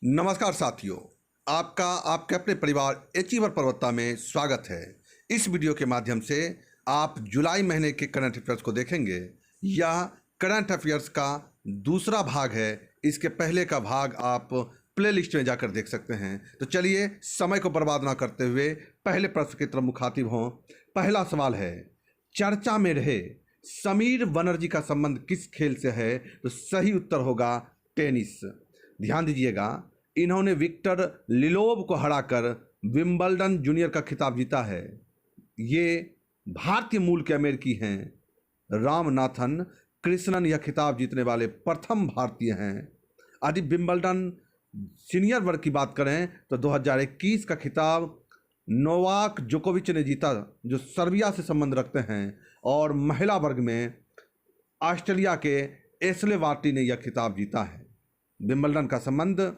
नमस्कार साथियों, आपका आपके अपने परिवार अचीवर पर्वता में स्वागत है। इस वीडियो के माध्यम से आप जुलाई महीने के करंट अफेयर्स को देखेंगे। यह करंट अफेयर्स का दूसरा भाग है। इसके पहले का भाग आप प्लेलिस्ट में जाकर देख सकते हैं। तो चलिए समय को बर्बाद ना करते हुए पहले प्रश्न की तरफ मुखातिब हों। पहला सवाल है, चर्चा में रहे समीर बनर्जी का संबंध किस खेल से है? तो सही उत्तर होगा टेनिस। ध्यान दीजिएगा, इन्होंने विक्टर लिलोव को हराकर विंबलडन जूनियर का खिताब जीता है। ये भारतीय मूल के अमेरिकी हैं। रामनाथन कृष्णन यह खिताब जीतने वाले प्रथम भारतीय हैं। यदि विंबलडन सीनियर वर्ग की बात करें तो 2021 का खिताब नोवाक जोकोविच ने जीता, जो सर्बिया से संबंध रखते हैं। और महिला वर्ग में ऑस्ट्रेलिया के एशले बार्टी ने यह खिताब जीता है। विंबलडन का संबंध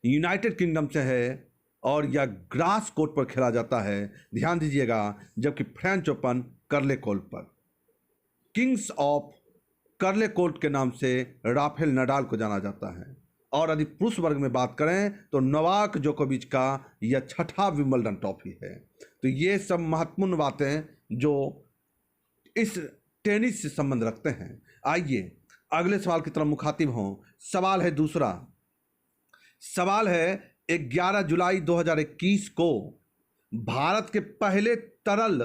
यूनाइटेड किंगडम से है और यह ग्रास कोर्ट पर खेला जाता है। ध्यान दीजिएगा, जबकि फ्रेंच ओपन कर्ले कोर्ट पर। किंग्स ऑफ कर्ले कोर्ट के नाम से राफेल नडाल को जाना जाता है। और यदि पुरुष वर्ग में बात करें तो नोवाक जोकोविच का यह छठा विंबलडन ट्रॉफी है। तो ये सब महत्वपूर्ण बातें जो इस टेनिस से संबंध रखते हैं। आइए अगले सवाल की तरफ मुखातिब हों। सवाल है दूसरा। सवाल है, 11 जुलाई 2021 को भारत के पहले तरल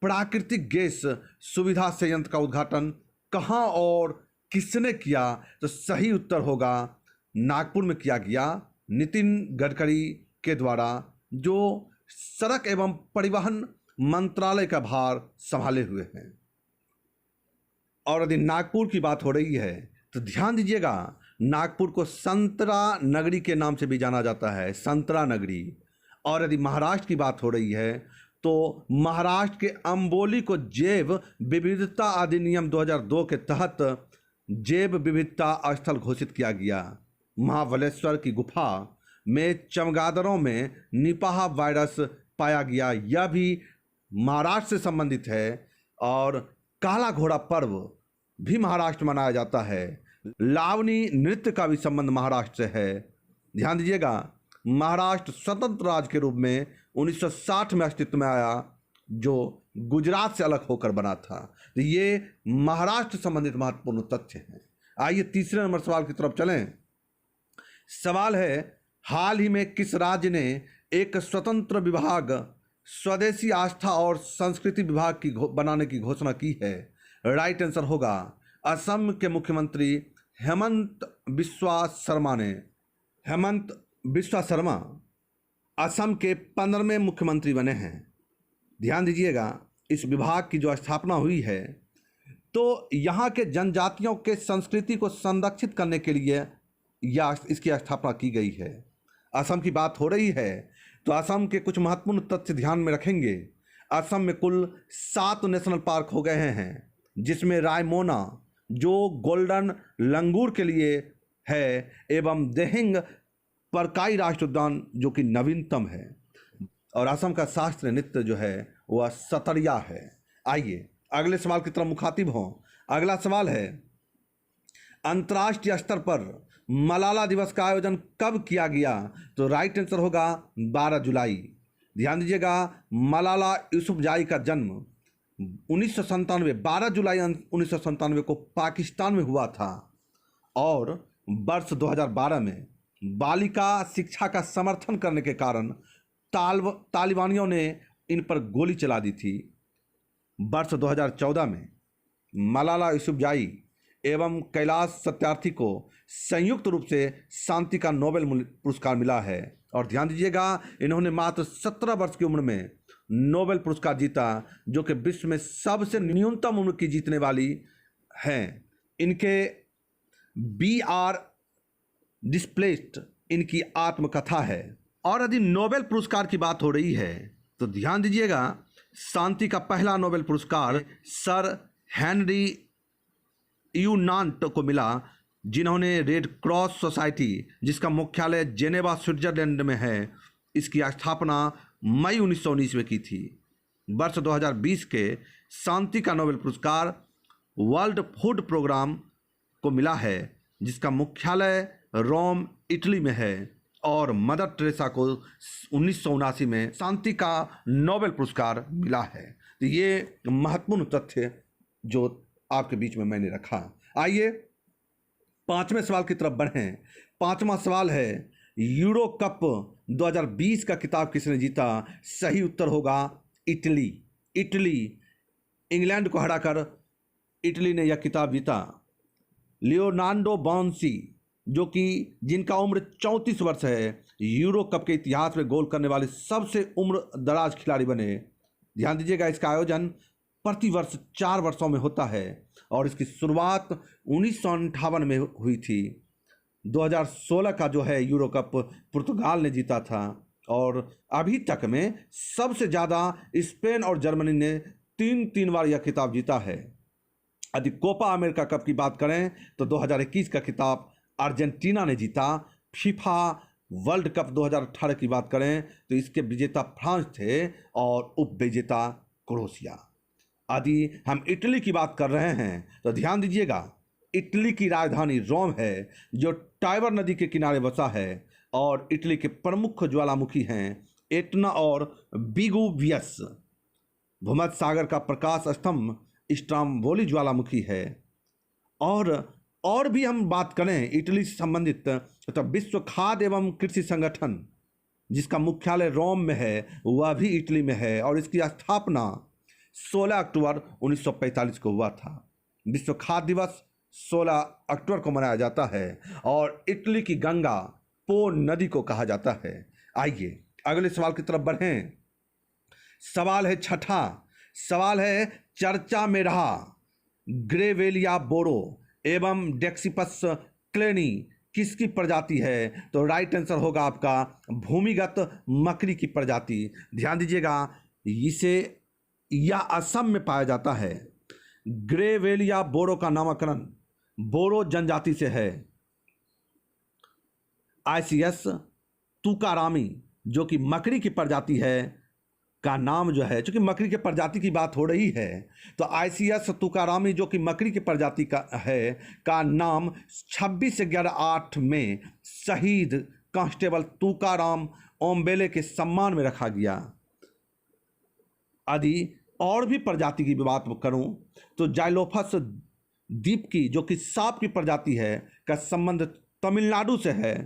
प्राकृतिक गैस सुविधा संयंत्र का उद्घाटन कहां और किसने किया? तो सही उत्तर होगा नागपुर में किया गया, नितिन गडकरी के द्वारा, जो सड़क एवं परिवहन मंत्रालय का भार संभाले हुए हैं। और यदि नागपुर की बात हो रही है तो ध्यान दीजिएगा, नागपुर को संतरा नगरी के नाम से भी जाना जाता है, संतरा नगरी। और यदि महाराष्ट्र की बात हो रही है तो महाराष्ट्र के अंबोली को जैव विविधता अधिनियम 2002 के तहत जैव विविधता स्थल घोषित किया गया। महाबलेश्वर की गुफा में चमगादड़ों में निपाह वायरस पाया गया, यह भी महाराष्ट्र से संबंधित है। और काला घोड़ा पर्व भी महाराष्ट्र मनाया जाता है। लावनी नृत्य का भी संबंध महाराष्ट्र से है। ध्यान दीजिएगा, महाराष्ट्र स्वतंत्र राज्य के रूप में 1960 में अस्तित्व में आया, जो गुजरात से अलग होकर बना था। तो ये महाराष्ट्र संबंधित महत्वपूर्ण तथ्य हैं। आइए तीसरे नंबर सवाल की तरफ चलें। सवाल है, हाल ही में किस राज्य ने एक स्वतंत्र विभाग स्वदेशी आस्था और संस्कृति विभाग की बनाने की घोषणा की है? राइट आंसर होगा असम के मुख्यमंत्री हेमंत बिस्वा शर्मा ने। हेमंत बिस्वा शर्मा असम के 15वें मुख्यमंत्री बने हैं। ध्यान दीजिएगा, इस विभाग की जो स्थापना हुई है तो यहाँ के जनजातियों के संस्कृति को संरक्षित करने के लिए यह इसकी स्थापना की गई है। असम की बात हो रही है तो असम के कुछ महत्वपूर्ण तथ्य ध्यान में रखेंगे। असम में कुल 7 नेशनल पार्क हो गए हैं, जिसमें रायमोना जो गोल्डन लंगूर के लिए है, एवं देहिंग परकाई राष्ट्रीय उद्यान जो कि नवीनतम है। और असम का शास्त्रीय नृत्य जो है वह सतरिया है। आइए अगले सवाल की तरफ मुखातिब हों। अगला सवाल है, अंतर्राष्ट्रीय स्तर पर मलाला दिवस का आयोजन कब किया गया? तो राइट आंसर होगा 12 जुलाई। ध्यान दीजिएगा, मलाला यूसुफजाई का जन्म 12 जुलाई 1997 को पाकिस्तान में हुआ था। और वर्ष 2012 में बालिका शिक्षा का समर्थन करने के कारण तालिबानियों ने इन पर गोली चला दी थी। वर्ष 2014 में मलाला यूसुफजाई एवं कैलाश सत्यार्थी को संयुक्त रूप से शांति का नोबेल पुरस्कार मिला है। और ध्यान दीजिएगा, इन्होंने मात्र 17 वर्ष की उम्र में नोबेल पुरस्कार जीता, जो कि विश्व में सबसे न्यूनतम उम्र की जीतने वाली हैं। इनके बी आर डिस्प्लेस्ड इनकी आत्मकथा है। और यदि नोबेल पुरस्कार की बात हो रही है तो ध्यान दीजिएगा, शांति का पहला नोबेल पुरस्कार सर हेनरी यूनांट को मिला, जिन्होंने रेड क्रॉस सोसाइटी, जिसका मुख्यालय जेनेवा स्विट्जरलैंड में है, इसकी स्थापना मई 1919 में की थी। वर्ष 2020 के शांति का नोबेल पुरस्कार वर्ल्ड फूड प्रोग्राम को मिला है, जिसका मुख्यालय रोम इटली में है और मदर टेरेसा को 1979 में शांति का नोबेल पुरस्कार मिला है। तो ये महत्वपूर्ण तथ्य जो आपके बीच में मैंने रखा। आइए पांचवें सवाल की तरफ बढ़ें। पांचवा सवाल है, यूरो कप 2020 का खिताब किसने जीता? सही उत्तर होगा इटली। इटली, इंग्लैंड को हराकर इटली ने यह खिताब जीता। लियोनार्डो बोनसी, जो कि जिनका उम्र 34 वर्ष है, यूरो कप के इतिहास में गोल करने वाले सबसे उम्र दराज खिलाड़ी बने। ध्यान दीजिएगा, इसका आयोजन प्रतिवर्ष 4 वर्षों में होता है और इसकी शुरुआत 1958 में हुई थी। 2016 का जो है यूरो कप पुर्तगाल ने जीता था और अभी तक में सबसे ज़्यादा स्पेन और जर्मनी ने 3 बार यह खिताब जीता है। यदि कोपा अमेरिका कप की बात करें तो 2021 का खिताब अर्जेंटीना ने जीता। फीफा वर्ल्ड कप 2018 की बात करें तो इसके विजेता फ्रांस थे और उप विजेता क्रोएशिया। यदि हम इटली की बात कर रहे हैं तो ध्यान दीजिएगा, इटली की राजधानी रोम है जो टाइबर नदी के किनारे बसा है और इटली के प्रमुख ज्वालामुखी हैं एटना और विगुवियस। भूमध्य सागर का प्रकाश स्तंभ स्ट्राम्बोली ज्वालामुखी है। और भी हम बात करें इटली से संबंधित तो विश्व खाद्य एवं कृषि संगठन, जिसका मुख्यालय रोम में है, वह भी इटली में है और इसकी स्थापना 16 अक्टूबर 1945 को हुआ था। विश्व खाद्य दिवस 16 अक्टूबर को मनाया जाता है और इटली की गंगा पो नदी को कहा जाता है। आइए अगले सवाल की तरफ बढ़ें। सवाल है छठा। सवाल है, चर्चा में रहा ग्रेवेलिया बोरो एवं डेक्सिपस क्लेनी किसकी प्रजाति है? तो राइट आंसर होगा आपका भूमिगत मकड़ी की प्रजाति। ध्यान दीजिएगा, यह असम में पाया जाता है। ग्रेवेलिया बोरो का नामकरण बोरो जनजाति से है। आईसीएस तुकारामी, जो कि मकड़ी की प्रजाति है, का नाम जो है, चूंकि मकड़ी के प्रजाति की बात हो रही है तो आईसीएस तुकारामी, जो कि मकड़ी की प्रजाति का है, का नाम 26/11/8 में शहीद कांस्टेबल तुकाराम ओम्बेले के सम्मान में रखा गया। यदि और भी प्रजाति की बात करूं तो जाइलोफस द्वीप की, जो कि सांप की प्रजाति है, का संबंध तमिलनाडु से है।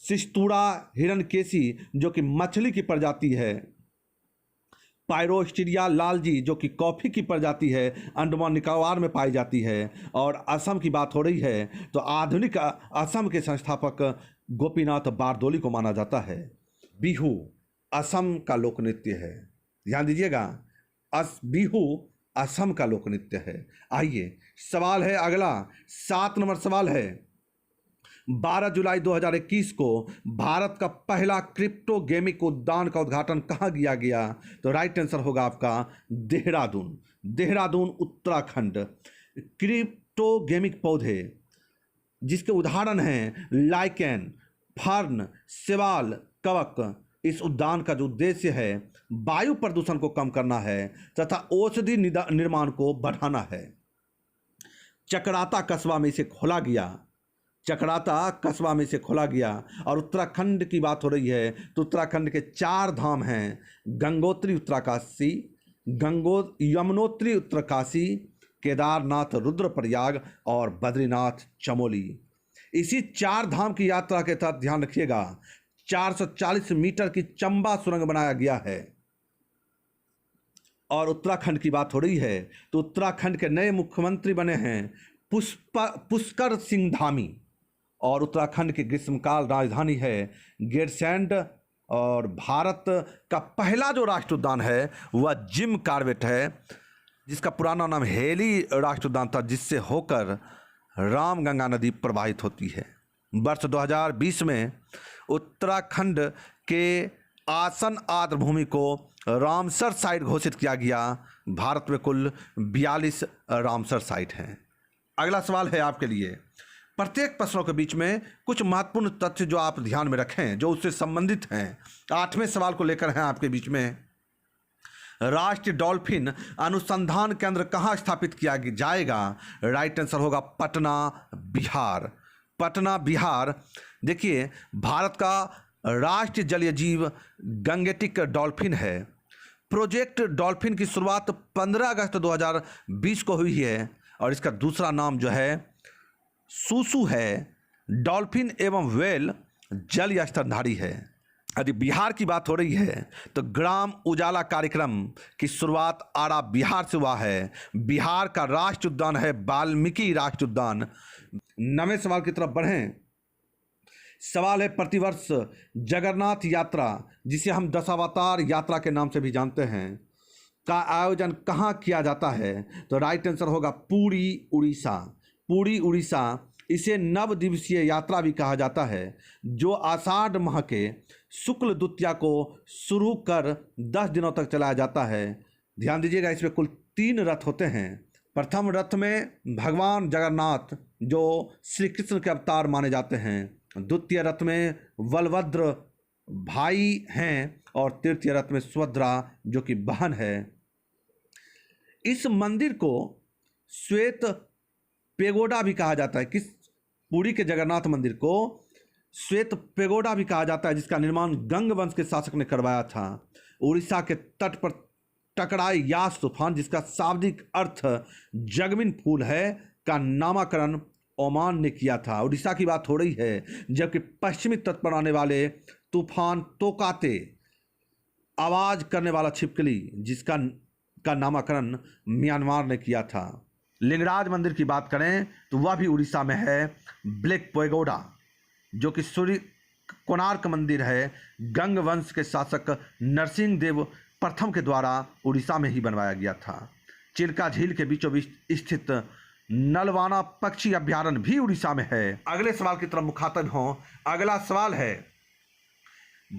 सिस्तूरा हिरनकेसी, जो कि मछली की प्रजाति है। पायरोस्टीरिया लालजी, जो कि कॉफ़ी की प्रजाति है, अंडमान निकोबार में पाई जाती है। और असम की बात हो रही है तो आधुनिक असम के संस्थापक गोपीनाथ बारदोली को माना जाता है। बिहू असम का लोक नृत्य है। ध्यान दीजिएगा, बिहू असम का लोक नृत्य है। आइए सवाल है अगला, 7 नंबर सवाल है, 12 जुलाई 2021 को भारत का पहला क्रिप्टो गेमिक उद्यान का उद्घाटन कहाँ किया गया? तो राइट आंसर होगा आपका देहरादून। देहरादून उत्तराखंड। क्रिप्टो गेमिक पौधे जिसके उदाहरण हैं लाइकेन, फर्न, सेवाल, कवक। इस उद्यान का जो उद्देश्य है वायु प्रदूषण को कम करना है तथा औषधि निर्माण को बढ़ाना है। चकराता कस्बा में इसे खोला गया। चकराता कस्बा में से खोला गया। और उत्तराखंड की बात हो रही है तो उत्तराखंड के 4 धाम हैं, गंगोत्री उत्तरकाशी, यमुनोत्री उत्तरकाशी, केदारनाथ रुद्रप्रयाग और बद्रीनाथ चमोली। इसी 4 धाम की यात्रा के तहत ध्यान रखिएगा 440 मीटर की चंबा सुरंग बनाया गया है। और उत्तराखंड की बात हो रही है तो उत्तराखंड के नए मुख्यमंत्री बने हैं पुष्कर सिंह धामी। और उत्तराखंड की ग्रीष्मकाल राजधानी है गैरसैंड। और भारत का पहला जो राष्ट्रीय उद्यान है वह जिम कॉर्बेट है, जिसका पुराना नाम हेली राष्ट्रीय उद्यान था, जिससे होकर रामगंगा नदी प्रवाहित होती है। वर्ष 2020 में उत्तराखंड के आसन आर्द्र भूमि को रामसर साइट घोषित किया गया। भारत में कुल 42 रामसर साइट हैं। अगला सवाल है आपके लिए, प्रत्येक प्रश्नों के बीच में कुछ महत्वपूर्ण तथ्य जो आप ध्यान में रखें जो उससे संबंधित हैं। 8वें सवाल को लेकर हैं आपके बीच में, राष्ट्रीय डॉल्फिन अनुसंधान केंद्र कहाँ स्थापित किया जाएगा? राइट आंसर होगा पटना, बिहार। पटना बिहार। देखिए, भारत का राष्ट्रीय जलीय जीव गंगेटिक डॉल्फिन है। प्रोजेक्ट डॉल्फिन की शुरुआत 15 अगस्त 2020 को हुई है और इसका दूसरा नाम जो है सूसू है। डॉल्फिन एवं व्हेल जलीय स्तनधारी है। यदि बिहार की बात हो रही है तो ग्राम उजाला कार्यक्रम की शुरुआत आरा बिहार से हुआ है। बिहार का राष्ट्रीय उद्यान है वाल्मीकि राष्ट्रीय उद्यान। नवे सवाल की तरफ बढ़ें। सवाल है, प्रतिवर्ष जगन्नाथ यात्रा, जिसे हम दशावतार यात्रा के नाम से भी जानते हैं, का आयोजन कहाँ किया जाता है? तो राइट आंसर होगा पुरी, उड़ीसा। पुरी, उड़ीसा। इसे नव दिवसीय यात्रा भी कहा जाता है, जो आषाढ़ माह के शुक्ल द्वितीया को शुरू कर 10 दिनों तक चलाया जाता है। ध्यान दीजिएगा, इसमें कुल 3 रथ होते हैं। प्रथम रथ में भगवान जगन्नाथ, जो श्री कृष्ण के अवतार माने जाते हैं। द्वितीय रथ में बलभद्र भाई हैं और तृतीय रथ में सुभद्रा, जो कि बहन है। इस मंदिर को श्वेत पेगोडा भी कहा जाता है। किस पुरी के जगन्नाथ मंदिर को श्वेत पेगोडा भी कहा जाता है, जिसका निर्माण गंग वंश के शासक ने करवाया था। उड़ीसा के तट पर टकराए यास तूफान, जिसका शाब्दिक अर्थ जगमिन फूल है, का नामकरण ओमान ने किया था। उड़ीसा की बात हो रही है, जबकि पश्चिमी तट पर आने वाले तूफान तोकाते, आवाज करने वाला छिपकली, जिसका नामकरण म्यांमार ने किया था। लिंगराज मंदिर की बात करें तो वह भी उड़ीसा में है। ब्लैक पेगोडा, जो कि सूर्य कोणार्क मंदिर है, गंग वंश के शासक नरसिंह देव प्रथम के द्वारा उड़ीसा में ही बनवाया गया था। चिल्का झील के बीचों बीच स्थित नलवाना पक्षी अभ्यारण्य भी उड़ीसा में है। अगले सवाल की तरफ मुखातिब हों। अगला सवाल है,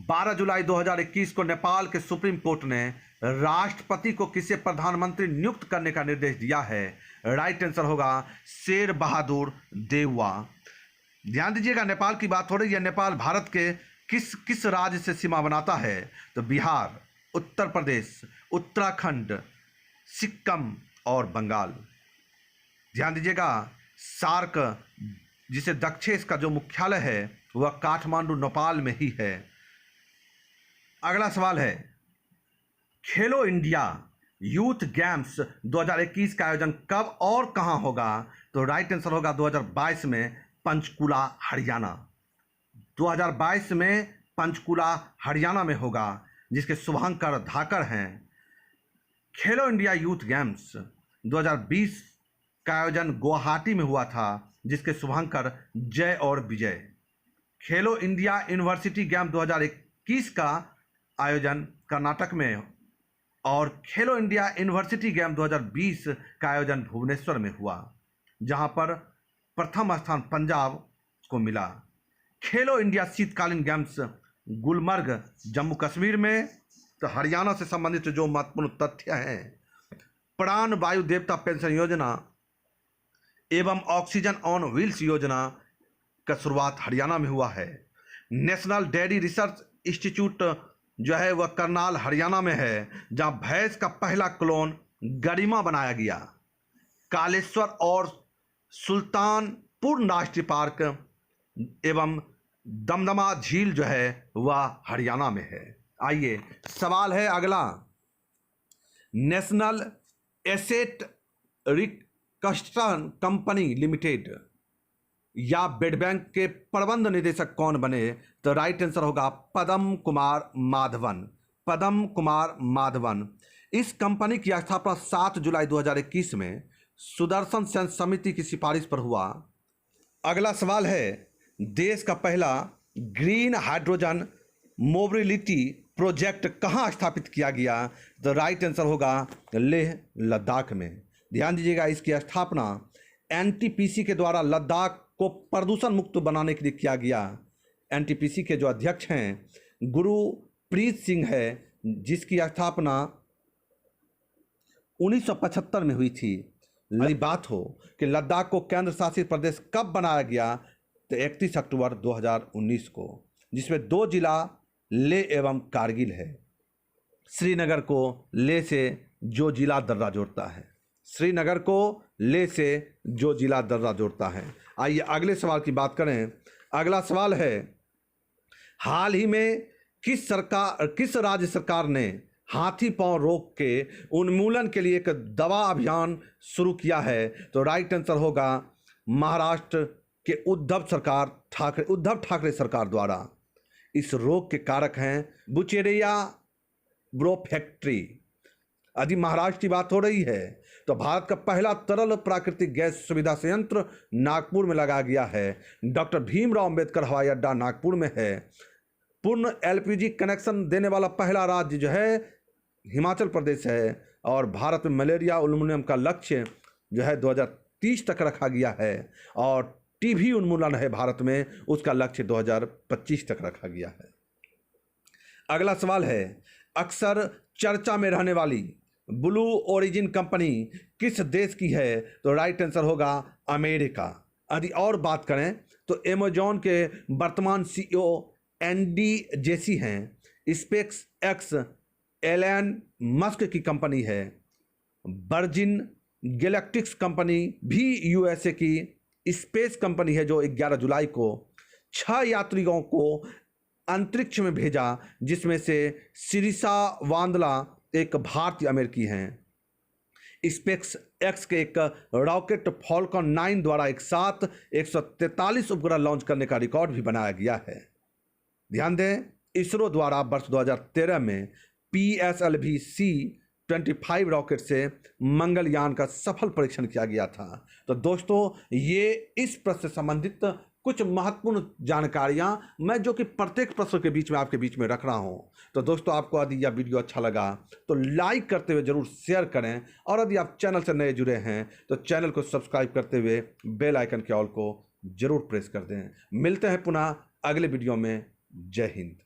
12 जुलाई 2021 को नेपाल के सुप्रीम कोर्ट ने राष्ट्रपति को किसे प्रधानमंत्री नियुक्त करने का निर्देश दिया है? राइट आंसर होगा शेर बहादुर देउवा। ध्यान दीजिएगा, नेपाल की बात हो रही है। नेपाल भारत के किस राज्य से सीमा बनाता है? तो बिहार, उत्तर प्रदेश, उत्तराखंड, सिक्किम और बंगाल। ध्यान दीजिएगा, सार्क, जिसे दक्षेश का जो मुख्यालय है वह काठमांडू नेपाल में ही है। अगला सवाल है, खेलो इंडिया यूथ गेम्स 2021 का आयोजन कब और कहां होगा? तो राइट आंसर होगा 2022 में पंचकुला, हरियाणा। 2022 में पंचकुला, हरियाणा में होगा, जिसके शुभांकर धाकड़ हैं। खेलो इंडिया यूथ गेम्स 2020 का आयोजन गुवाहाटी में हुआ था, जिसके शुभांकर जय और विजय। खेलो इंडिया यूनिवर्सिटी गेम 2021 का आयोजन कर्नाटक में और खेलो इंडिया यूनिवर्सिटी गेम 2020 का आयोजन भुवनेश्वर में हुआ, जहां पर प्रथम स्थान पंजाब को मिला। खेलो इंडिया शीतकालीन गेम्स गुलमर्ग, जम्मू कश्मीर में। तो हरियाणा से संबंधित जो महत्वपूर्ण तथ्य हैं, प्राण वायु देवता पेंशन योजना एवं ऑक्सीजन ऑन व्हील्स योजना का शुरुआत हरियाणा में हुआ है। नेशनल डेयरी रिसर्च इंस्टीट्यूट जो है वह करनाल, हरियाणा में है, जहां भैंस का पहला क्लोन गरिमा बनाया गया। कालेश्वर और सुल्तानपुर राष्ट्रीय पार्क एवं दमदमा झील जो है वह हरियाणा में है। आइए, सवाल है अगला, national asset reconstruction company limited या बेड बैंक के प्रबंध निदेशक कौन बने? तो राइट आंसर होगा पदम कुमार माधवन। पदम कुमार माधवन। इस कंपनी की स्थापना 7 जुलाई 2021 में सुदर्शन सेन समिति की सिफारिश पर हुआ। अगला सवाल है, देश का पहला ग्रीन हाइड्रोजन मोबिलिटी प्रोजेक्ट कहाँ स्थापित किया गया? तो राइट आंसर होगा लेह, लद्दाख में। ध्यान दीजिएगा, इसकी स्थापना एनटीपीसी के द्वारा लद्दाख को प्रदूषण मुक्त बनाने के लिए किया गया। एनटीपीसी के जो अध्यक्ष हैं गुरुप्रीत सिंह है, जिसकी स्थापना 1975 में हुई थी। यदि बात हो कि लद्दाख को केंद्र शासित प्रदेश कब बनाया गया, तो 31 अक्टूबर 2019 को, जिसमें 2 जिला लेह एवं कारगिल है। श्रीनगर को लेह से जो जिला दर्रा जोड़ता है, श्रीनगर को लेह से जो जिला दर्रा जोड़ता है। आइए अगले सवाल की बात करें। अगला सवाल है, हाल ही में किस राज्य सरकार ने हाथी पांव रोग के उन्मूलन के लिए एक दवा अभियान शुरू किया है? तो राइट आंसर होगा महाराष्ट्र के उद्धव ठाकरे सरकार द्वारा। इस रोग के कारक हैं बुचेरिया ब्रोफैक्ट्री। यदि महाराष्ट्र की बात हो रही है तो भारत का पहला तरल प्राकृतिक गैस सुविधा संयंत्र नागपुर में लगाया गया है। डॉक्टर भीमराव अंबेडकर हवाई अड्डा नागपुर में है। पूर्ण एलपीजी कनेक्शन देने वाला पहला राज्य जो है हिमाचल प्रदेश है। और भारत में मलेरिया उन्मूलन का लक्ष्य जो है 2030 तक रखा गया है। और टीबी उन्मूलन है भारत में, उसका लक्ष्य 2025 तक रखा गया है। अगला सवाल है, अक्सर चर्चा में रहने वाली ब्लू ओरिजिन कंपनी किस देश की है? तो राइट आंसर होगा अमेरिका। यदि और बात करें तो अमेजॉन के वर्तमान सीईओ एंडी जेसी हैं। स्पेस एक्स एलन मस्क की कंपनी है। वर्जिन गैलेक्टिक्स कंपनी भी यूएसए की स्पेस कंपनी है, जो 11 जुलाई को 6 यात्रियों को अंतरिक्ष में भेजा, जिसमें से सिरिसा वांदला एक भारतीय अमेरिकी हैं। स्पेस एक्स के एक रॉकेट फॉल्कन 9 द्वारा एक साथ 143 उपग्रह लॉन्च करने का रिकॉर्ड भी बनाया गया है। ध्यान दें, इसरो द्वारा वर्ष 2013 में PSLV-C-25 रॉकेट से मंगलयान का सफल परीक्षण किया गया था। तो दोस्तों, ये इस प्रश्न से संबंधित कुछ महत्वपूर्ण जानकारियां मैं जो कि प्रत्येक प्रश्न के बीच में आपके बीच में रख रहा हूं। तो दोस्तों, आपको यदि यह वीडियो अच्छा लगा तो लाइक करते हुए जरूर शेयर करें, और यदि आप चैनल से नए जुड़े हैं तो चैनल को सब्सक्राइब करते हुए बेल आइकन के ऑल को जरूर प्रेस कर दें। मिलते हैं पुनः अगले वीडियो में। जय हिंद।